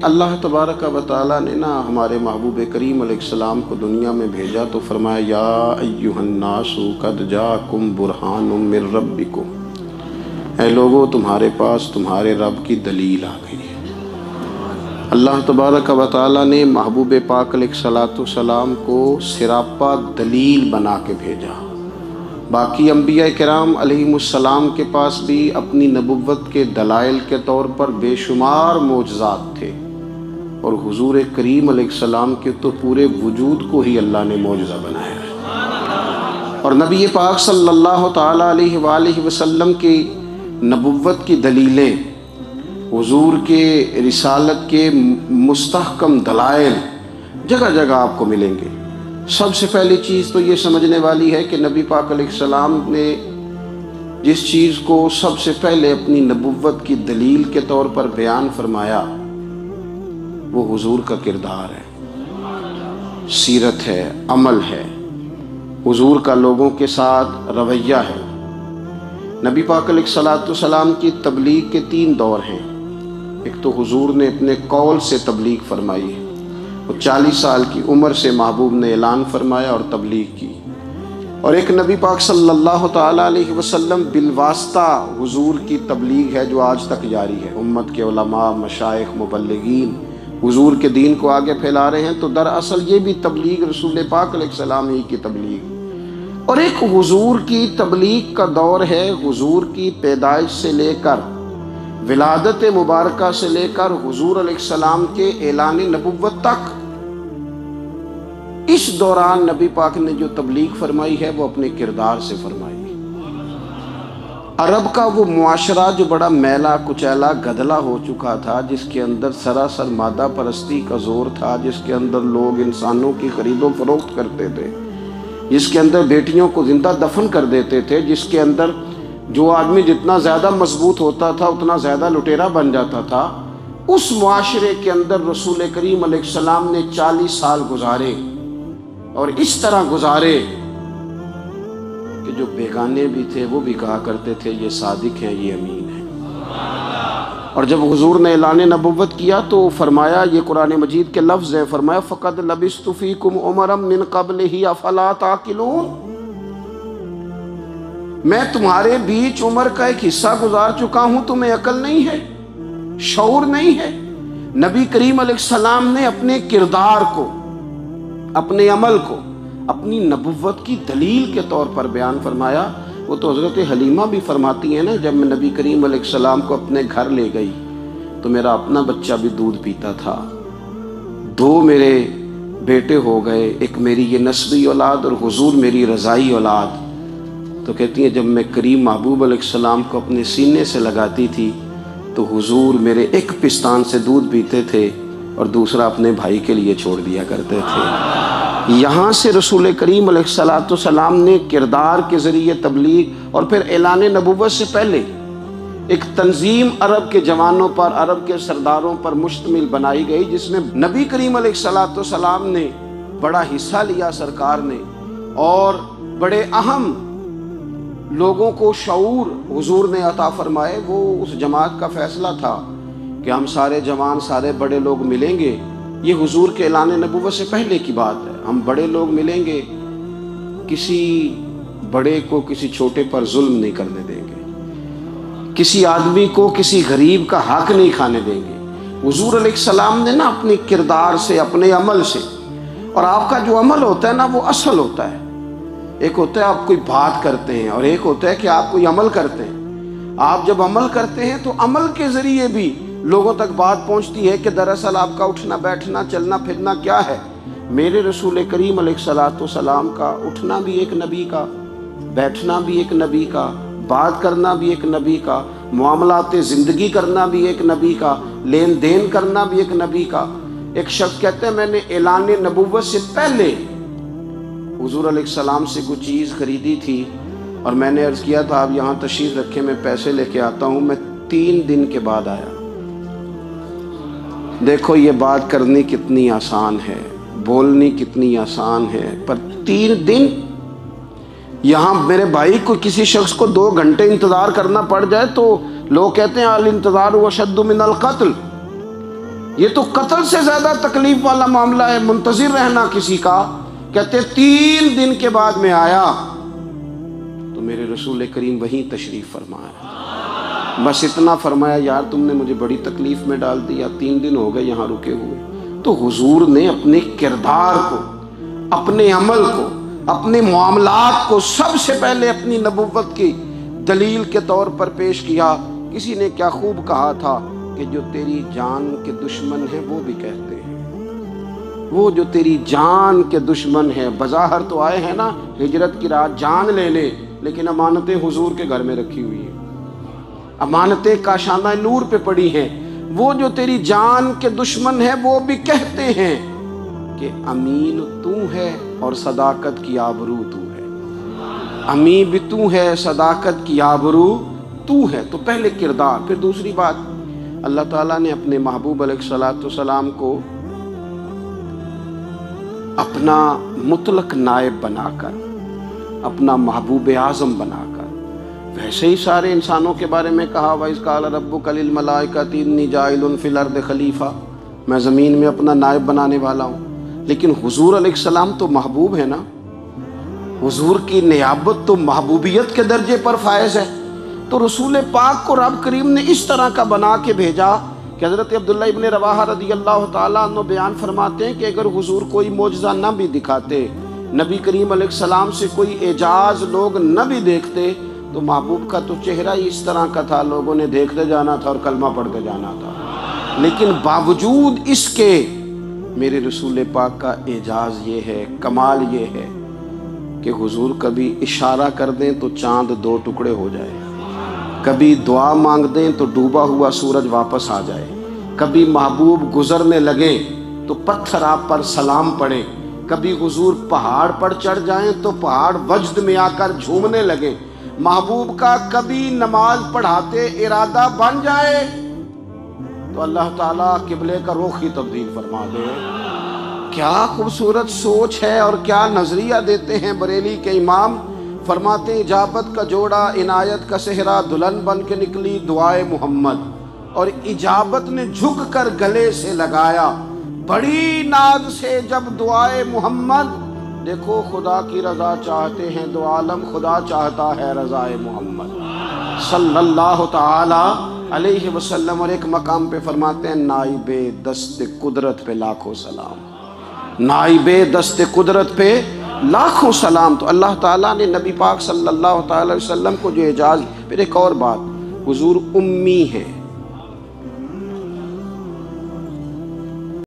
اللہ تبارک و تعالیٰ نے نا ہمارے محبوب کریم علیہ السلام کو دنیا میں بھیجا تو فرمایا یا ایھا الناس قد جاءکم برہان من ربکم، اے لوگو تمہارے پاس تمہارے رب کی دلیل آ گئی ہے۔ اللہ تبارک و تعالیٰ نے محبوب پاک علیہ السلام کو سراپا دلیل بنا کے بھیجا۔ باقی انبیاء کرام علیہم السلام کے پاس بھی اپنی نبوت کے دلائل کے طور پر بے شمار معجزات تھے، اور حضور کریم علیہ السلام کے تو پورے وجود کو ہی اللہ نے معجزہ بنایا ہے۔ اور نبی پاک صلی اللہ تعالیٰ علیہ وآلہ وسلم کی نبوت کی دلیلیں، حضور کے رسالت کے مستحکم دلائل جگہ جگہ آپ کو ملیں گے۔ سب سے پہلی چیز تو یہ سمجھنے والی ہے کہ نبی پاک علیہ السلام نے جس چیز کو سب سے پہلے اپنی نبوت کی دلیل کے طور پر بیان فرمایا وہ حضور کا کردار ہے، سیرت ہے، عمل ہے، حضور کا لوگوں کے ساتھ رویہ ہے۔ نبی پاک علیہ السلام کی تبلیغ کے 3 دور ہیں۔ ایک تو حضور نے اپنے قول سے تبلیغ فرمائی ہے، 40 سال کی عمر سے محبوب نے اعلان فرمایا اور تبلیغ کی، اور ایک نبی پاک صلی اللہ تعالیٰ علیہ وسلم بالواسطہ حضور کی تبلیغ ہے جو آج تک جاری ہے۔ امت کے علماء، مشائخ، مبلغین حضور کے دین کو آگے پھیلا رہے ہیں، تو دراصل یہ بھی تبلیغ رسول پاک علیہ السلام ہی کی تبلیغ۔ اور ایک حضور کی تبلیغ کا دور ہے، حضور کی پیدائش سے لے کر ولادت مبارکہ سے لے کر حضور علیہ السلام کے اعلان نبوت تک۔ اس دوران نبی پاک نے جو تبلیغ فرمائی ہے وہ اپنے کردار سے فرمائی۔ عرب کا وہ معاشرہ جو بڑا میلا کچیلا گدلا ہو چکا تھا، جس کے اندر سراسر مادہ پرستی کا زور تھا، جس کے اندر لوگ انسانوں کی خرید و فروخت کرتے تھے، جس کے اندر بیٹیوں کو زندہ دفن کر دیتے تھے، جس کے اندر جو آدمی جتنا زیادہ مضبوط ہوتا تھا اتنا زیادہ لٹیرا بن جاتا تھا، اس معاشرے کے اندر رسول کریم علیہ السلام نے 40 سال گزارے، اور اس طرح گزارے کہ جو بیگانے بھی تھے وہ بھی کہا کرتے تھے یہ صادق ہیں، یہ امین ہیں۔ اور جب حضور نے اعلان نبوت کیا تو فرمایا، یہ قرآن مجید کے لفظ ہیں، فرمایا فَقَدْ لَبِثْتُ فِيكُمْ عُمَرًا مِّن قَبْلِهِ أَفَلَا تَعْقِلُونَ، میں تمہارے بیچ عمر کا ایک حصہ گزار چکا ہوں، تمہیں عقل نہیں ہے، شعور نہیں ہے۔ نبی کریم علیہ السلام نے اپنے کردار کو، اپنے عمل کو اپنی نبوت کی دلیل کے طور پر بیان فرمایا۔ وہ تو حضرت حلیمہ بھی فرماتی ہیں نا، جب میں نبی کریم علیہ السلام کو اپنے گھر لے گئی تو میرا اپنا بچہ بھی دودھ پیتا تھا، 2 میرے بیٹے ہو گئے، ایک میری یہ نسبی اولاد اور حضور میری رضائی اولاد۔ تو کہتی ہیں جب میں کریم محبوب علیہ السلام کو اپنے سینے سے لگاتی تھی تو حضور میرے ایک پستان سے دودھ پیتے تھے اور دوسرا اپنے بھائی کے لیے چھوڑ دیا کرتے تھے۔ یہاں سے رسول کریم علیہ السلام نے کردار کے ذریعے تبلیغ، اور پھر اعلان نبوت سے پہلے ایک تنظیم عرب کے جوانوں پر، عرب کے سرداروں پر مشتمل بنائی گئی، جس میں نبی کریم علیہ السلام نے بڑا حصہ لیا سرکار نے، اور بڑے اہم لوگوں کو شعور حضور نے عطا فرمائے۔ وہ اس جماعت کا فیصلہ تھا کہ ہم سارے جوان، سارے بڑے لوگ ملیں گے، یہ حضور کے اعلان نبوت سے پہلے کی بات ہے، ہم بڑے لوگ ملیں گے، کسی بڑے کو کسی چھوٹے پر ظلم نہیں کرنے دیں گے، کسی آدمی کو کسی غریب کا حق نہیں کھانے دیں گے۔ حضور علیہ السلام نے نا اپنے کردار سے، اپنے عمل سے، اور آپ کا جو عمل ہوتا ہے نا وہ اصل ہوتا ہے، ایک ہوتا ہے آپ کوئی بات کرتے ہیں اور ایک ہوتا ہے کہ آپ کوئی عمل کرتے ہیں۔ آپ جب عمل کرتے ہیں تو عمل کے ذریعے بھی لوگوں تک بات پہنچتی ہے کہ دراصل آپ کا اٹھنا بیٹھنا چلنا پھرنا کیا ہے۔ میرے رسول کریم علیہ السلام کا اٹھنا بھی ایک نبی کا، بیٹھنا بھی ایک نبی کا، بات کرنا بھی ایک نبی کا، معاملات زندگی کرنا بھی ایک نبی کا، لین دین کرنا بھی ایک نبی کا۔ ایک شخص کہتے ہیں میں نے اعلان نبوت سے پہلے حضور علیہ السلام سے کوئی چیز خریدی تھی اور میں نے عرض کیا تھا آپ یہاں تشریف رکھیں میں پیسے لے کے آتا ہوں، میں 3 دن کے بعد آیا۔ دیکھو یہ بات کرنی کتنی آسان ہے، بولنی کتنی آسان ہے، پر 3 دن یہاں میرے بھائی کو کسی شخص کو 2 گھنٹے انتظار کرنا پڑ جائے تو لوگ کہتے ہیں الانتظار اشد من القتل، یہ تو قتل سے زیادہ تکلیف والا معاملہ ہے، منتظر رہنا کسی کا۔ کہتے 3 دن کے بعد میں آیا تو میرے رسول کریم وہیں تشریف فرمایا، بس اتنا فرمایا یار تم نے مجھے بڑی تکلیف میں ڈال دیا، 3 دن ہو گئے یہاں رکے ہوئے۔ تو حضور نے اپنے کردار کو، اپنے عمل کو، اپنے معاملات کو سب سے پہلے اپنی نبوت کی دلیل کے طور پر پیش کیا۔ کسی نے کیا خوب کہا تھا کہ جو تیری جان کے دشمن ہیں وہ بھی کہتے ہیں، وہ جو تیری جان کے دشمن ہیں، بظاہر تو آئے ہیں نا ہجرت کی رات جان لے لے، لیکن امانتیں حضور کے گھر میں رکھی ہوئی ہیں، امانتیں کاشانہ نور پہ پڑی ہیں۔ وہ جو تیری جان کے دشمن ہیں وہ بھی کہتے ہیں کہ امین تو ہے اور صداقت کی آبرو تو ہے، امین بھی تو ہے، صداقت کی آبرو تو ہے۔ تو پہلے کردار، پھر دوسری بات، اللہ تعالیٰ نے اپنے محبوب علیہ السلام کو اپنا مطلق نائب بنا کر، اپنا محبوب اعظم بنا کر، ویسے ہی سارے انسانوں کے بارے میں کہا وَإِذْ قَالَ رَبُّكَ لِلْمَلَائِكَةِ إِنِّي جَاعِلٌ فِي الْأَرْضِ خلیفہ، میں زمین میں اپنا نائب بنانے والا ہوں۔ لیکن حضور علیہ السلام تو محبوب ہے نا، حضور کی نیابت تو محبوبیت کے درجے پر فائز ہے۔ تو رسول پاک کو رب کریم نے اس طرح کا بنا کے بھیجا کہ حضرت عبداللہ ابن رواحہ رضی اللہ تعالیٰ عنہ بیان فرماتے ہیں کہ اگر حضور کوئی معجزہ نہ بھی دکھاتے، نبی کریم علیہ السلام سے کوئی اعجاز لوگ نہ بھی دیکھتے، تو محبوب کا تو چہرہ ہی اس طرح کا تھا، لوگوں نے دیکھتے جانا تھا اور کلمہ پڑھتے جانا تھا۔ لیکن باوجود اس کے میرے رسول پاک کا اعجاز یہ ہے، کمال یہ ہے کہ حضور کبھی اشارہ کر دیں تو چاند 2 ٹکڑے ہو جائے، کبھی دعا مانگ دیں تو ڈوبا ہوا سورج واپس آ جائے، کبھی محبوب گزرنے لگے تو پتھر آپ پر سلام پڑے، کبھی حضور پہاڑ پر چڑھ جائیں تو پہاڑ وجد میں آ کر جھومنے لگے، محبوب کا کبھی نماز پڑھاتے ارادہ بن جائے تو اللہ تعالیٰ قبلے کا رخ ہی تبدیل فرما دے۔ کیا خوبصورت سوچ ہے اور کیا نظریہ دیتے ہیں بریلی کے امام۔ فرماتے ہیں اجابت کا جوڑا عنایت کا صحرا، دلہن بن کے نکلی دعائے محمد، اور اجابت نے جھک کر گلے سے لگایا بڑی ناز سے جب دعائے محمد۔ دیکھو خدا کی رضا چاہتے ہیں دو عالم، خدا چاہتا ہے رضائے محمد صلی اللہ تعالی علیہ وسلم۔ اور ایک مقام پہ فرماتے ہیں نائب دست قدرت پہ لاکھوں سلام، نائب دست قدرت پہ لاکھوں سلام۔ تو اللہ تعالیٰ نے نبی پاک صلی اللہ تعالی علیہ وسلم کو جو اعجاز۔ پھر ایک اور بات، حضور امی ہے،